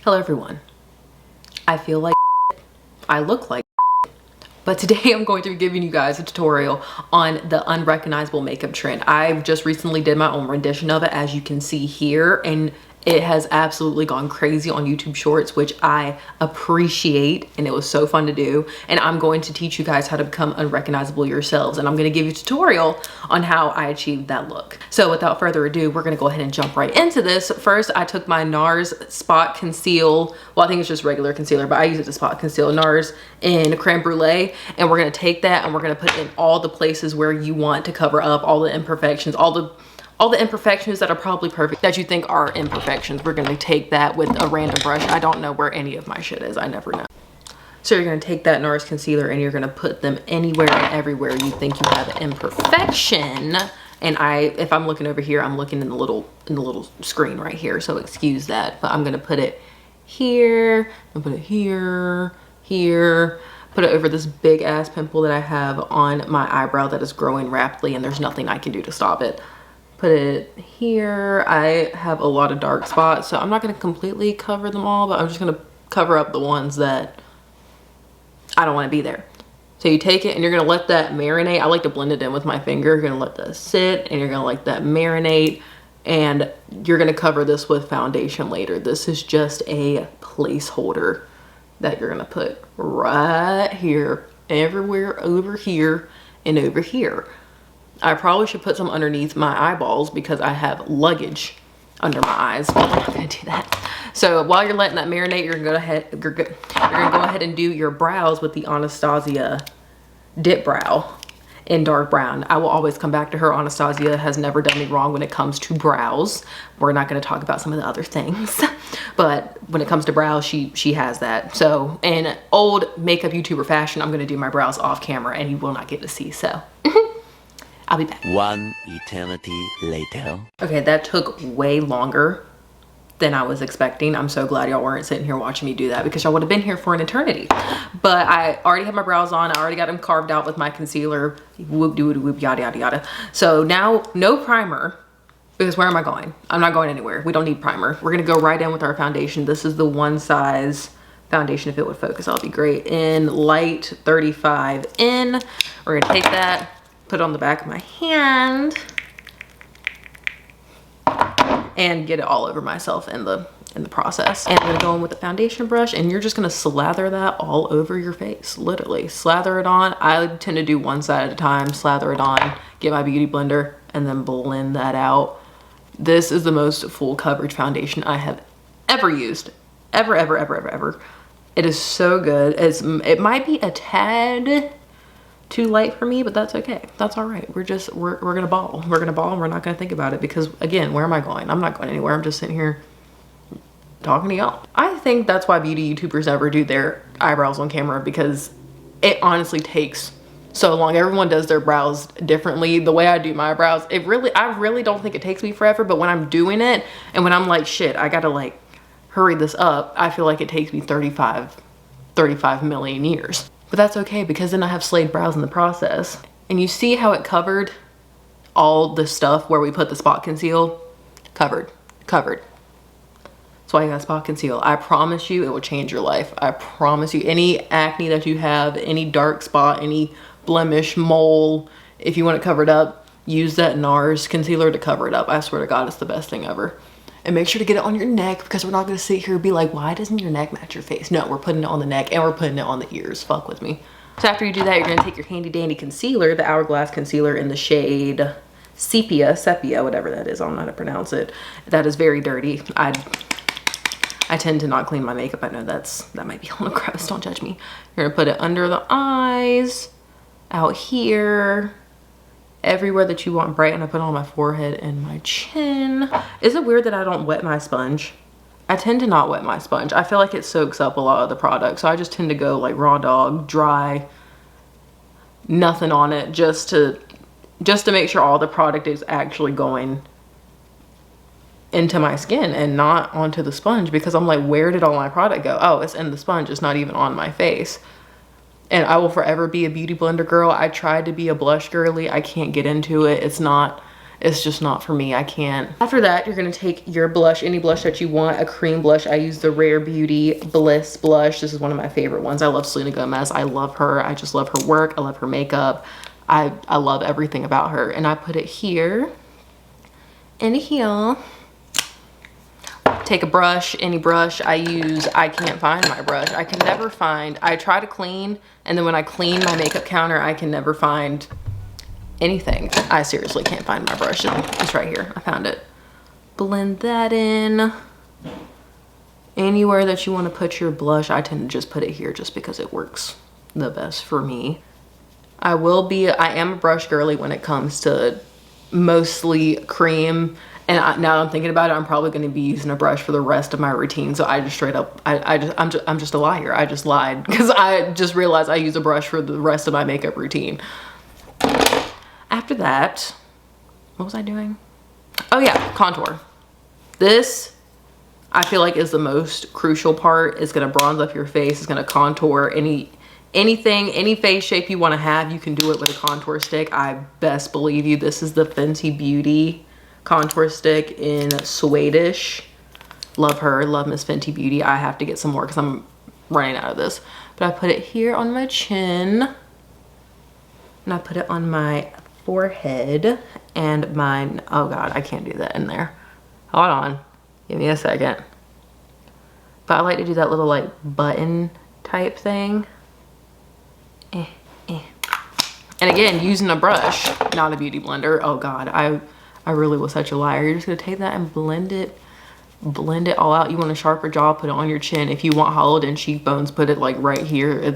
Hello everyone. I feel like I look like but today I'm going to be giving you guys a tutorial on the unrecognizable makeup trend. I just recently did my own rendition of it, as you can see here, and it has absolutely gone crazy on YouTube Shorts, which I appreciate, and it was so fun to do. And I'm going to teach you guys how to become unrecognizable yourselves, and I'm going to give you a tutorial on how I achieved that look. So without further ado, we're going to go ahead and jump right into this. First, I took my NARS Spot Conceal, well, I think it's just regular concealer, but I use it to spot conceal, NARS in Crème Brûlée, and we're going to take that and we're going to put in all the places where you want to cover up all the imperfections, all the imperfections that are probably perfect, that you think are imperfections. We're gonna take that with a random brush. I don't know where any of my shit is, I never know. So you're gonna take that NARS concealer and you're gonna put them anywhere and everywhere you think you have an imperfection. And if I'm looking over here, I'm looking in the little screen right here, so excuse that. But I'm gonna put it here, and put it here, here, put it over this big ass pimple that I have on my eyebrow that is growing rapidly, and there's nothing I can do to stop it. Put it here. I have a lot of dark spots, so I'm not going to completely cover them all, but I'm just going to cover up the ones that I don't want to be there. So you take it and you're going to let that marinate. I like to blend it in with my finger. You're going to let that sit and you're going to let that marinate, and you're going to cover this with foundation later. This is just a placeholder that you're going to put right here, everywhere, over here, and over here. I probably should put some underneath my eyeballs because I have luggage under my eyes, but I'm not gonna do that. So while you're letting that marinate, you're gonna go ahead and do your brows with the Anastasia dip brow in dark brown. I will always come back to her. Anastasia has never done me wrong when it comes to brows. We're not gonna talk about some of the other things, but when it comes to brows, she has that. So in old makeup YouTuber fashion, I'm gonna do my brows off camera and you will not get to see, so. I'll be back. One eternity later. Okay, that took way longer than I was expecting. I'm so glad y'all weren't sitting here watching me do that, because y'all would have been here for an eternity. But I already have my brows on. I already got them carved out with my concealer. Whoop doo doo whoop, yada yada yada. So now no primer, because where am I going? I'm not going anywhere. We don't need primer. We're gonna go right in with our foundation. This is the one size foundation. If it would focus, that'll be great. In light 35 in. We're gonna take that, put it on the back of my hand, and get it all over myself in the process. And I'm gonna go in with the foundation brush, and you're just gonna slather that all over your face. Literally slather it on. I tend to do one side at a time. Slather it on, get my beauty blender, and then blend that out. This is the most full coverage foundation I have ever used, ever. It is so good. It might be a tad too light for me, but that's okay. That's all right. We're gonna ball. We're gonna ball, and we're not gonna think about it, because again, where am I going? I'm not going anywhere. I'm just sitting here talking to y'all. I think that's why beauty YouTubers never do their eyebrows on camera, because it honestly takes so long. Everyone does their brows differently. The way I do my brows, I really don't think it takes me forever, but when I'm doing it and when I'm like, shit, I gotta like hurry this up, I feel like it takes me 35 million years. But that's okay, because then I have slayed brows in the process. And you see how it covered all the stuff where we put the spot conceal? Covered. That's why you got spot conceal. I promise you it will change your life. I promise you. Any acne that you have, any dark spot, any blemish, mole, if you want it covered up, use that NARS concealer to cover it up. I swear to God, it's the best thing ever. And make sure to get it on your neck, because we're not going to sit here and be like, why doesn't your neck match your face? No, we're putting it on the neck, and we're putting it on the ears. Fuck with me. So after you do that, you're going to take your handy dandy concealer, the Hourglass concealer in the shade Sepia, whatever that is. I don't know how to pronounce it. That is very dirty. I tend to not clean my makeup. I know that might be a little gross. Don't judge me. You're going to put it under the eyes, out here, everywhere that you want bright, and I put it on my forehead and my chin. Is it weird that I don't wet my sponge? I tend to not wet my sponge. I feel like it soaks up a lot of the product, so I just tend to go like raw dog, dry, nothing on it, just to make sure all the product is actually going into my skin and not onto the sponge, because I'm like, where did all my product go? Oh, it's in the sponge. It's not even on my face. And I will forever be a beauty blender girl. I tried to be a blush girly. I can't get into it. It's not It's just not for me. I can't. After that, you're gonna take your blush, any blush that you want, a cream blush. I use the Rare Beauty Bliss blush. This is one of my favorite ones. I love Selena Gomez. I love her. I just love her work. I love her makeup. I love everything about her. And I put it here and here. Take a brush, any brush I use. I can't find my brush. I can never find, I try to clean, and then when I clean my makeup counter, I can never find anything. I seriously can't find my brush. It's right here. I found it. Blend that in. Anywhere that you want to put your blush, I tend to just put it here just because it works the best for me. I am a brush girly when it comes to mostly cream. And now I'm thinking about it, I'm probably going to be using a brush for the rest of my routine. So I just straight up, I'm just a liar. I just lied because I just realized I use a brush for the rest of my makeup routine. After that, what was I doing? Oh yeah, contour. This, I feel like, is the most crucial part. It's going to bronze up your face. It's going to contour anything, any face shape you want to have. You can do it with a contour stick. I best believe you. This is the Fenty Beauty contour stick in Suedeish. Love her. Love Miss Fenty Beauty. I have to get some more because I'm running out of this. But I put it here on my chin. And I put it on my forehead and mine. Oh God, I can't do that in there. Hold on. Give me a second. But I like to do that little like button type thing. And again, using a brush, not a beauty blender. Oh God, I really was such a liar. You're just gonna take that and blend it all out. You want a sharper jaw, put it on your chin. If you want hollowed in cheekbones, put it like right here.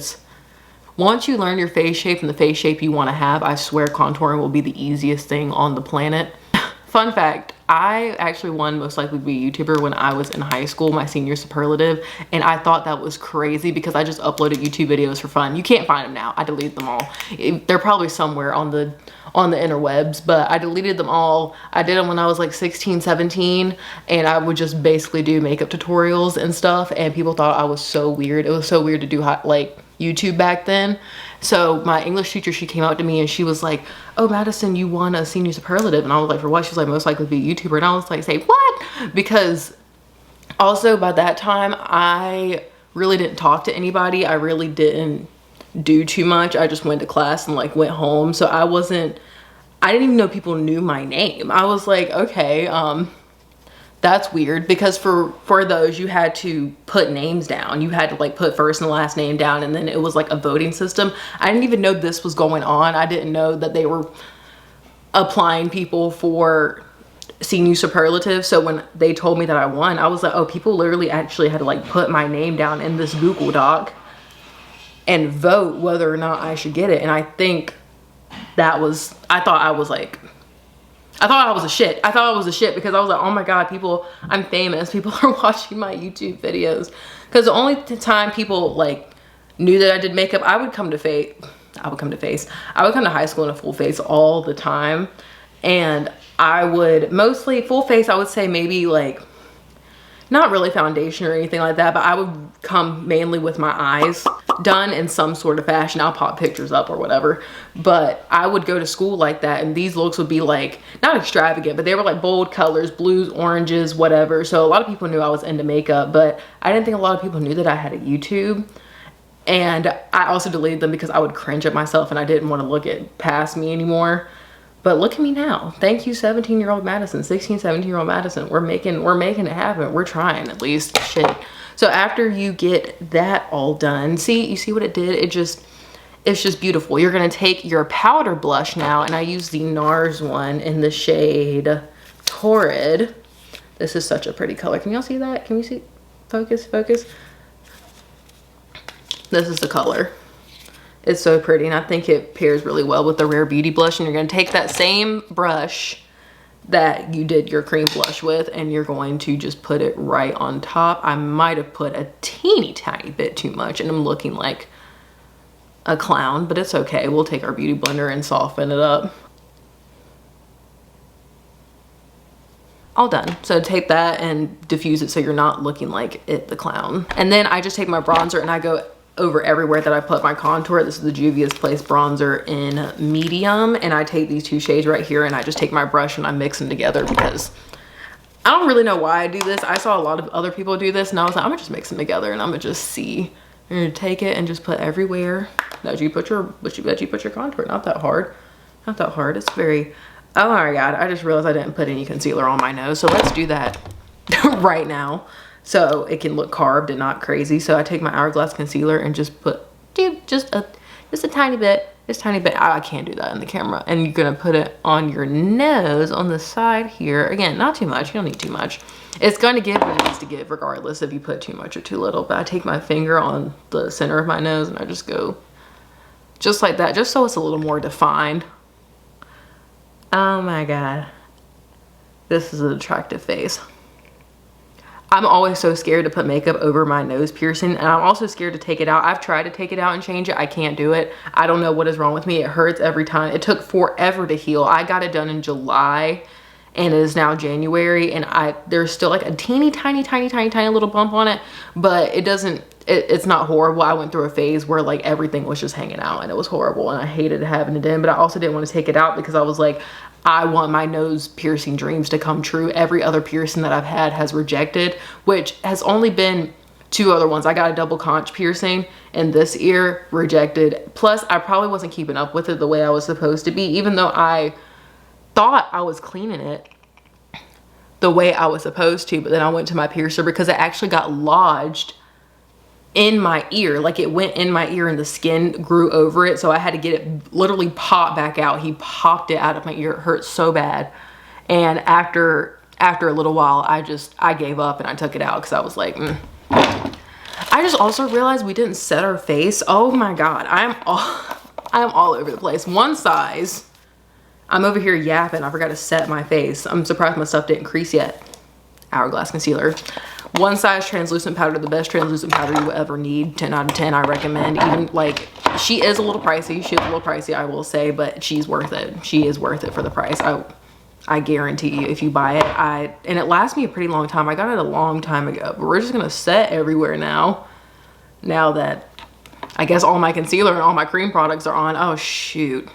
Once you learn your face shape and the face shape you want to have, I swear contouring will be the easiest thing on the planet. Fun fact, I actually won Most Likely to Be a YouTuber when I was in high school, my senior superlative, and I thought that was crazy because I just uploaded YouTube videos for fun. You can't find them now. I deleted them all. They're probably somewhere on the interwebs, but I deleted them all. I did them when I was like 16, 17, and I would just basically do makeup tutorials and stuff, and people thought I was so weird. It was so weird to do like YouTube back then. So my English teacher, she came out to me and she was like, oh, Madison, you won a senior superlative. And I was like, for what? She was like, Most Likely to Be a YouTuber. And I was like, say what? Because also by that time, I really didn't talk to anybody. I really didn't do too much. I just went to class and like went home. So I didn't even know people knew my name. I was like, okay, that's weird, because for those you had to put names down. You had to like put first and last name down, and then it was like a voting system. I didn't even know this was going on. I didn't know that they were applying people for senior superlative. So when they told me that I won, I was like, oh, people literally actually had to like put my name down in this Google Doc and vote whether or not I should get it. And I think that was, I thought I was a shit. I thought I was a shit because I was like, oh my God, people, I'm famous. People are watching my YouTube videos. Because the only time people like knew that I did makeup, I would come to high school in a full face all the time. And I would mostly full face, I would say maybe like, not really foundation or anything like that, but I would come mainly with my eyes done in some sort of fashion. I'll pop pictures up or whatever, but I would go to school like that, and these looks would be like, not extravagant, but they were like bold colors, blues, oranges, whatever. So a lot of people knew I was into makeup, but I didn't think a lot of people knew that I had a YouTube. And I also deleted them because I would cringe at myself and I didn't want to look at past me anymore. But look at me now. Thank you, 17-year-old Madison, 16, 17-year-old Madison. We're making it happen. We're trying, at least. Shit. So after you get that all done, you see what it did? It's just beautiful. You're gonna take your powder blush now, and I use the NARS one in the shade Torrid. This is such a pretty color. Can y'all see that? Can you see? Focus. This is the color. It's so pretty, and I think it pairs really well with the Rare Beauty blush. And you're going to take that same brush that you did your cream blush with, and you're going to just put it right on top. I might have put a teeny tiny bit too much, and I'm looking like a clown, but it's okay. We'll take our beauty blender and soften it up. All done. So take that and diffuse it so you're not looking like the clown. And then I just take my bronzer and I go over everywhere that I put my contour. This is the Juvias Place bronzer in medium, and I take these two shades right here and I just take my brush and I mix them together because I don't really know why I do this. I saw a lot of other people do this and I was like, I'm gonna just mix them together and I'm gonna just see. You're gonna take it and just put everywhere that you put your contour. Not that hard. Not that hard. It's very, oh my God, I just realized I didn't put any concealer on my nose. So let's do that right now so it can look carved and not crazy. So I take my Hourglass concealer and just put just a tiny bit. This tiny bit. I can't do that in the camera. And you're gonna put it on your nose on the side here. Again, not too much. You don't need too much. It's going to give what it needs to give regardless if you put too much or too little. But I take my finger on the center of my nose and I just go just like that, just so it's a little more defined. Oh my God. This is an attractive face. I'm always so scared to put makeup over my nose piercing, and I'm also scared to take it out. I've tried to take it out and change it. I can't do it. I don't know what is wrong with me. It hurts every time. It took forever to heal. I got it done in July and it is now January, and there's still like a teeny tiny little bump on it, but it's not horrible. I went through a phase where like everything was just hanging out and it was horrible and I hated having it in, but I also didn't want to take it out because I was like, I want my nose piercing dreams to come true. Every other piercing that I've had has rejected, which has only been 2 other ones. I got a double conch piercing in this ear, rejected. Plus, I probably wasn't keeping up with it the way I was supposed to be, even though I thought I was cleaning it the way I was supposed to. But then I went to my piercer because it actually got lodged in my ear. Like it went in my ear and the skin grew over it, so I had to get it literally popped back out. He popped it out of my ear. It hurt so bad, and after a little while I gave up and I took it out because I was like I just also realized we didn't set our face. Oh my God, I'm all over the place. One size, I'm over here yapping. I forgot to set my face. I'm surprised my stuff didn't crease yet. Hourglass concealer. One size translucent powder, the best translucent powder you will ever need. 10 out of 10, I recommend. Even like, she is a little pricey, I will say, but she's worth it. She is worth it for the price. I guarantee you if you buy it. And it lasts me a pretty long time. I got it a long time ago, but we're just gonna set everywhere now that I guess all my concealer and all my cream products are on. Oh shoot,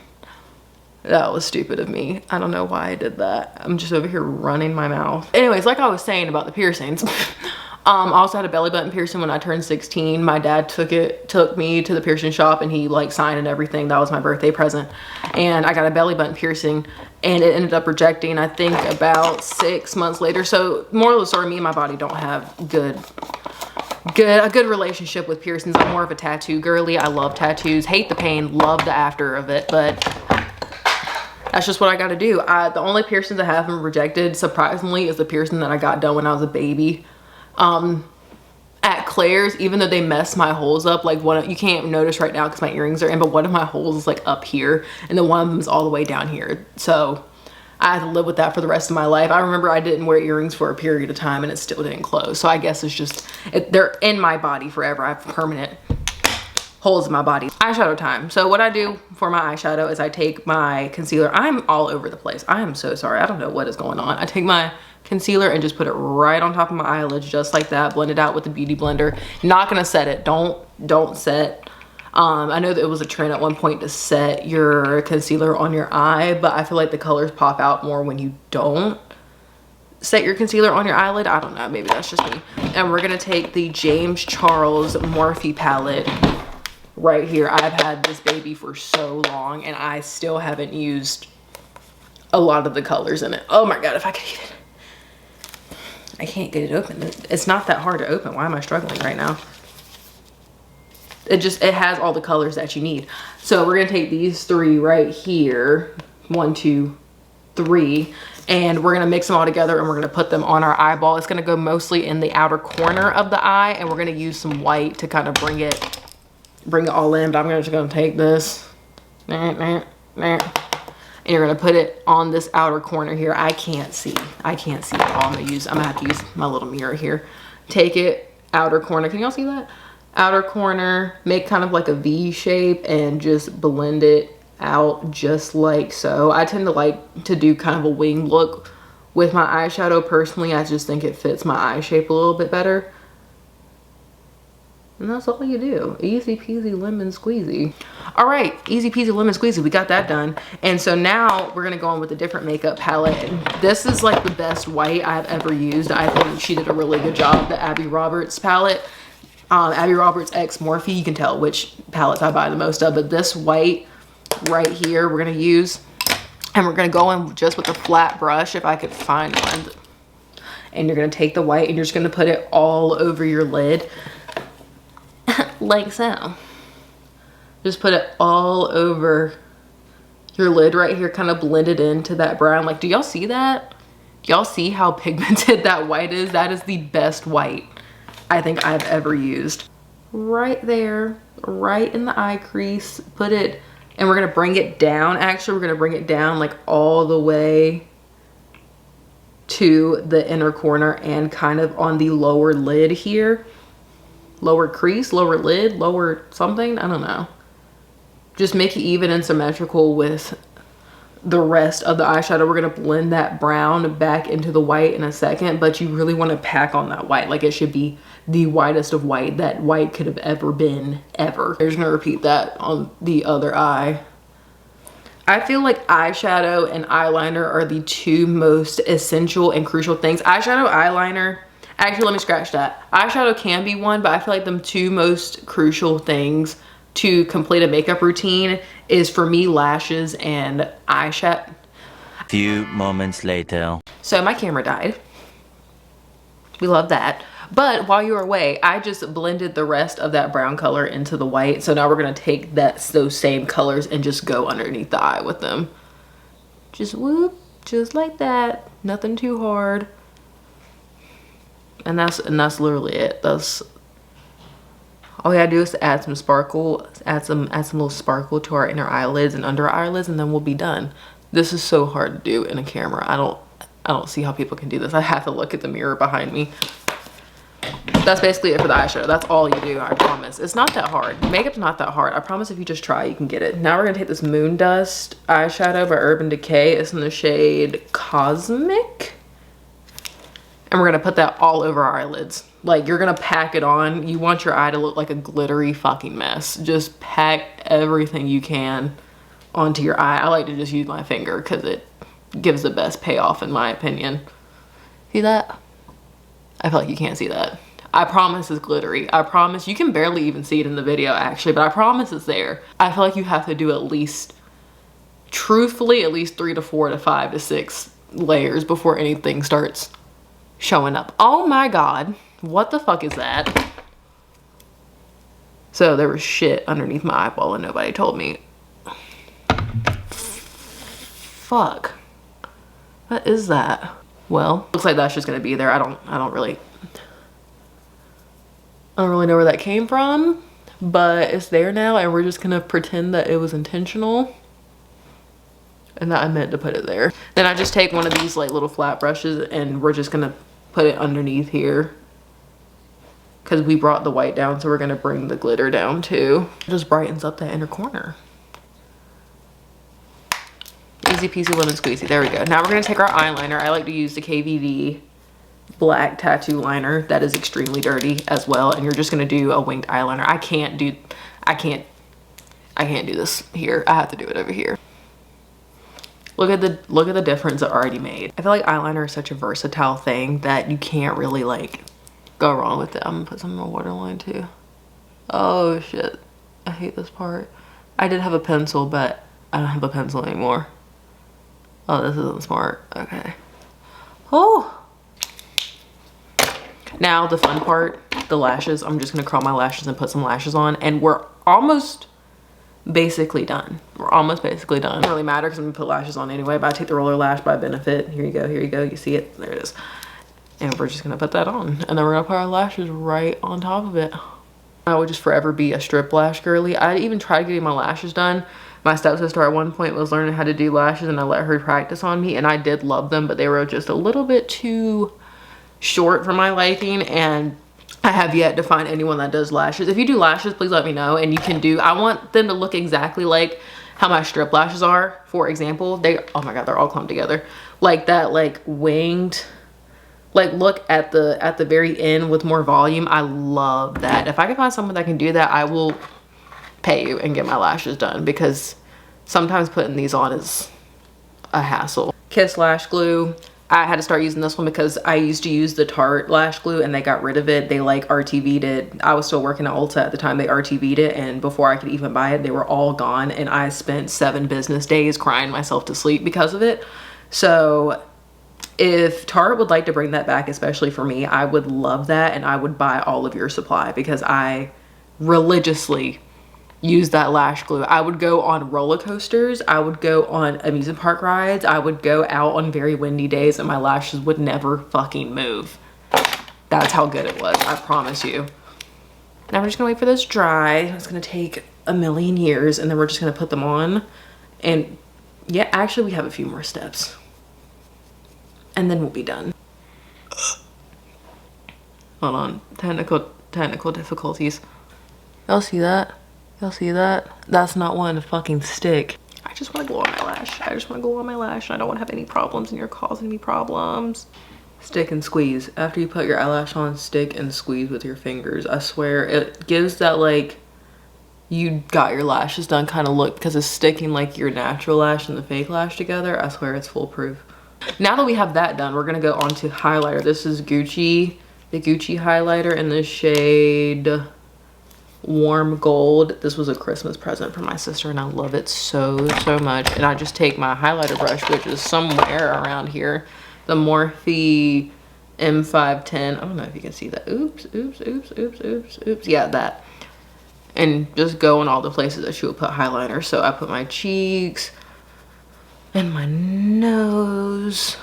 that was stupid of me. I don't know why I did that. I'm just over here running my mouth. Anyways, like I was saying about the piercings, I also had a belly button piercing when I turned 16. My dad took me to the piercing shop and he like signed and everything. That was my birthday present. And I got a belly button piercing and it ended up rejecting, I think about 6 months later. So moral of the story, me and my body don't have a good relationship with piercings. I'm more of a tattoo girly. I love tattoos, hate the pain, love the after of it, but that's just what I got to do. The only piercings I haven't rejected, surprisingly, is the piercing that I got done when I was a baby. At Claire's, even though they messed my holes up, like you can't notice right now because my earrings are in, but one of my holes is like up here and then one of them is all the way down here. So I have to live with that for the rest of my life. I remember I didn't wear earrings for a period of time and it still didn't close. So I guess it's just, they're in my body forever. I have permanent holes in my body. Eyeshadow time. So what I do for my eyeshadow is I take my concealer. I'm all over the place. I am so sorry. I don't know what is going on. I take my concealer and just put it right on top of my eyelids just like that. Blend it out with the beauty blender. Not gonna set it. Don't set. I know that it was a trend at one point to set your concealer on your eye, but I feel like the colors pop out more when you don't set your concealer on your eyelid. I don't know, maybe that's just me. And we're gonna take the James Charles Morphe palette right here. I've had this baby for so long and I still haven't used a lot of the colors in it. Oh my God, if I could eat it. I can't get it open. It's not that hard to open. Why am I struggling right now? It has all the colors that you need. So we're gonna take these 3 right here, 1, 2, 3, and we're gonna mix them all together and we're gonna put them on our eyeball. It's gonna go mostly in the outer corner of the eye, and we're gonna use some white to kind of bring it all in. But I'm just gonna take this, and you're gonna put it on this outer corner here. I can't see at all. I'm gonna have to use my little mirror here. Take it, outer corner. Can y'all see that? Outer corner, make kind of like a V shape and just blend it out just like so. I tend to like to do kind of a wing look with my eyeshadow personally. I just think it fits my eye shape a little bit better. And that's all you do. Easy peasy lemon squeezy. All right, easy peasy lemon squeezy. We got that done. And so now we're gonna go on with a different makeup palette. And this is like the best white I've ever used. I think she did a really good job. The Abby Roberts palette. Abby Roberts X Morphe. You can tell which palettes I buy the most of. But this white right here we're gonna use. And we're gonna go in just with a flat brush if I could find one. And you're gonna take the white and you're just gonna put it all over your lid. Like so. Just put it all over your lid right here, kind of blend it into that brown. Like, do y'all see that? Y'all see how pigmented that white is? That is the best white I think I've ever used. Right there, right in the eye crease, put it, and we're gonna bring it down. Actually, we're gonna bring it down like all the way to the inner corner and kind of on the lower lid here. Lower crease, lower lid, lower something, I don't know. Just make it even and symmetrical with the rest of the eyeshadow. We're gonna blend that brown back into the white in a second, but you really wanna pack on that white. Like, it should be the whitest of white that white could have ever been, ever. I'm just gonna repeat that on the other eye. I feel like eyeshadow and eyeliner are the two most essential and crucial things. Eyeshadow, eyeliner, actually, let me scratch that. Eyeshadow can be one, but I feel like the two most crucial things to complete a makeup routine is, for me, lashes and eyeshadow. Few moments later. So my camera died. We love that. But while you were away, I just blended the rest of that brown color into the white. So now we're gonna take those same colors and just go underneath the eye with them. Just whoop, just like that. Nothing too hard. And that's literally it. That's all we gotta do is to add some sparkle, add some little sparkle to our inner eyelids and under our eyelids, and then we'll be done. This is so hard to do in a camera. I don't see how people can do this. I have to look at the mirror behind me. That's basically it for the eyeshadow. That's all you do, I promise. It's not that hard. Makeup's not that hard. I promise if you just try, you can get it. Now we're gonna take this Moon Dust eyeshadow by Urban Decay. It's in the shade Cosmic. And we're gonna put that all over our eyelids. Like, you're gonna pack it on. You want your eye to look like a glittery fucking mess. Just pack everything you can onto your eye. I like to just use my finger because it gives the best payoff in my opinion. See that? I feel like you can't see that. I promise it's glittery. I promise. You can barely even see it in the video actually, but I promise it's there. I feel like you have to do at least, truthfully, at least 3 to 4 to 5 to 6 layers before anything starts showing up. Oh my god, what the fuck is that? So there was shit underneath my eyeball and nobody told me. Fuck, what is that? Well, looks like that's just gonna be there. I don't really know where that came from, but it's there now and we're just gonna pretend that it was intentional and that I meant to put it there. Then I just take one of these like little flat brushes and we're just gonna put it underneath here because we brought the white down, so we're gonna bring the glitter down too. It just brightens up that inner corner. Easy peasy lemon squeezy. There we go. Now we're gonna take our eyeliner. I like to use the KVD black tattoo liner that is extremely dirty as well, and you're just gonna do a winged eyeliner. I can't do this here. I have to do it over here. Look at the difference it already made. I feel like eyeliner is such a versatile thing that you can't really like go wrong with it. I'm gonna put some in my waterline too. Oh shit, I hate this part. I did have a pencil, but I don't have a pencil anymore. Oh, this isn't smart. Okay. Oh. Now the fun part, the lashes. I'm just gonna curl my lashes and put some lashes on, and we're almost basically done. We're almost basically done. It doesn't really matter because I'm gonna put lashes on anyway, but I take the roller lash by Benefit. Here you go, here you go. You see it? There it is. And we're just gonna put that on, and then we're gonna put our lashes right on top of it. I would just forever be a strip lash girly. I even tried getting my lashes done. My stepsister at one point was learning how to do lashes, and I let her practice on me, and I did love them, but they were just a little bit too short for my liking, and I have yet to find anyone that does lashes. If you do lashes, please let me know. And you can do, I want them to look exactly like how my strip lashes are. For example, oh my god, they're all clumped together. Like that, like winged like look at the very end with more volume. I love that. If I can find someone that can do that, I will pay you and get my lashes done, because sometimes putting these on is a hassle. Kiss lash glue. I had to start using this one because I used to use the Tarte lash glue and they got rid of it. They like RTV'd it. I was still working at Ulta at the time they RTV'd it, and before I could even buy it, they were all gone, and I spent 7 business days crying myself to sleep because of it. So if Tarte would like to bring that back, especially for me, I would love that, and I would buy all of your supply because I religiously use that lash glue. I would go on roller coasters, I would go on amusement park rides, I would go out on very windy days and my lashes would never fucking move. That's how good it was, I promise you. Now we're just gonna wait for this to dry. It's gonna take a million years, and then we're just gonna put them on. And yeah, actually we have a few more steps and then we'll be done. Hold on, technical difficulties. Y'all see that? Y'all see that? That's not one to fucking stick. I just want to glue on my lash. I just want to glue on my lash. I don't want to have any problems, and you're causing me problems. Stick and squeeze. After you put your eyelash on, stick and squeeze with your fingers. I swear, it gives that like you got your lashes done kind of look, because it's sticking like your natural lash and the fake lash together. I swear it's foolproof. Now that we have that done, we're going to go on to highlighter. This is Gucci, the Gucci highlighter in the shade Warm Gold. This was a Christmas present from my sister and I love it so much. And I just take my highlighter brush, which is somewhere around here, the Morphe M510. I don't know if you can see that. Oops. Yeah, that. And just go in all the places that she would put highlighter. So I put my cheeks and my nose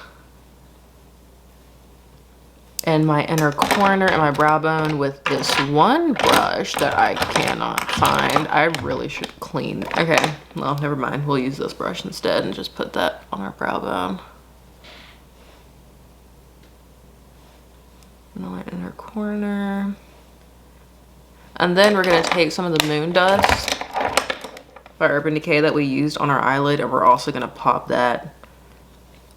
and my inner corner and my brow bone with this one brush that I cannot find. I really should clean. Okay, well, never mind. We'll use this brush instead and just put that on our brow bone. And my inner corner. And then we're gonna take some of the Moon Dust by Urban Decay that we used on our eyelid, and we're also gonna pop that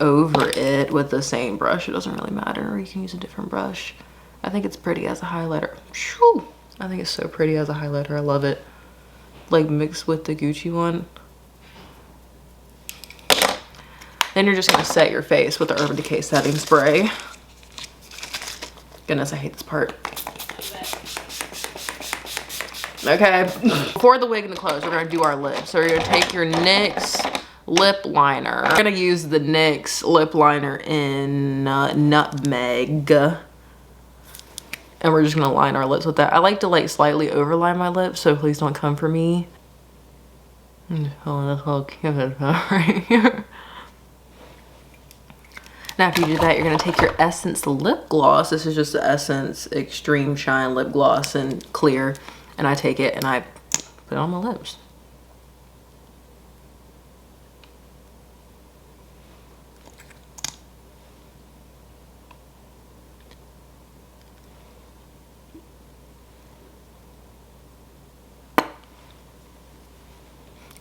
over it with the same brush. It doesn't really matter, or you can use a different brush. I think it's pretty as a highlighter. Shoo! I think it's so pretty as a highlighter. I love it. Like mixed with the Gucci one. Then you're just gonna set your face with the Urban Decay setting spray. Goodness, I hate this part. Okay, before the wig and the clothes, we're gonna do our lips. So you're gonna take your NYX lip liner. We're gonna use the NYX lip liner in Nutmeg. And we're just gonna line our lips with that. I like to like slightly overline my lips, so please don't come for me. Oh, that's all cute right here. Now after you do that, you're gonna take your Essence lip gloss. This is just the Essence Extreme Shine lip gloss in clear. And I take it and I put it on my lips.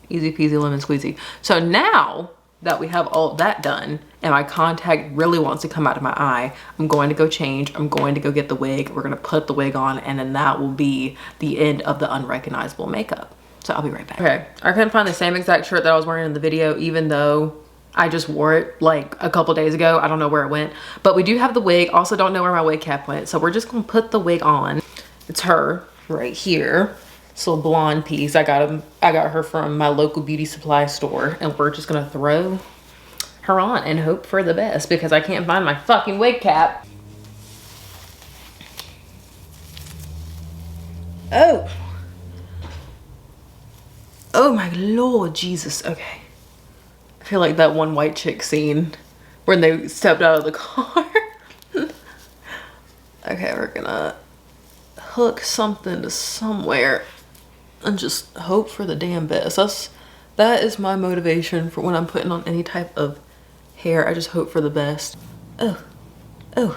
Easy peasy lemon squeezy. So now that we have all of that done and my contact really wants to come out of my eye, I'm going to go change. I'm going to go get the wig. We're going to put the wig on, and then that will be the end of the unrecognizable makeup. So I'll be right back. Okay, I couldn't find the same exact shirt that I was wearing in the video, even though I just wore it like a couple days ago. I don't know where it went, but we do have the wig. Also don't know where my wig cap went. So we're just going to put the wig on. It's her right here. This little blonde piece. I got her from my local beauty supply store, and we're just gonna throw her on and hope for the best because I can't find my fucking wig cap. Oh my Lord Jesus. Okay, I feel like that one White Chick scene when they stepped out of the car. Okay, we're gonna hook something to somewhere and just hope for the damn best. That is my motivation for when I'm putting on any type of hair. I just hope for the best. Ugh.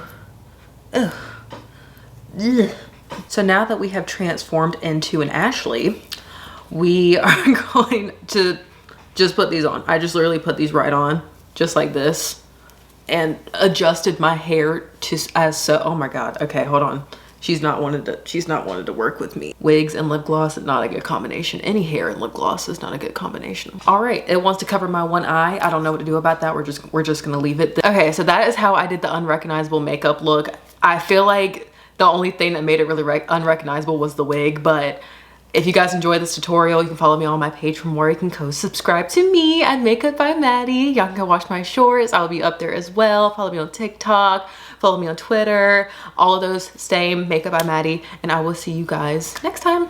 So now that we have transformed into an Ashley, we are going to just put these on. I just literally put these right on, just like this. and adjusted my hair to as so. Oh my god. Okay, hold on. She's not wanted to work with me. Wigs and lip gloss is not a good combination. Any hair and lip gloss is not a good combination. All right, it wants to cover my one eye. I don't know what to do about that. We're just gonna leave it. Okay, so that is how I did the unrecognizable makeup look. I feel like the only thing that made it really unrecognizable was the wig, but if you guys enjoyed this tutorial, you can follow me on my page for more. You can go subscribe to me at Makeup by Maddie. Y'all can go watch my shorts. I'll be up there as well. Follow me on TikTok. Follow me on Twitter. All of those same, Makeup by Maddie. And I will see you guys next time.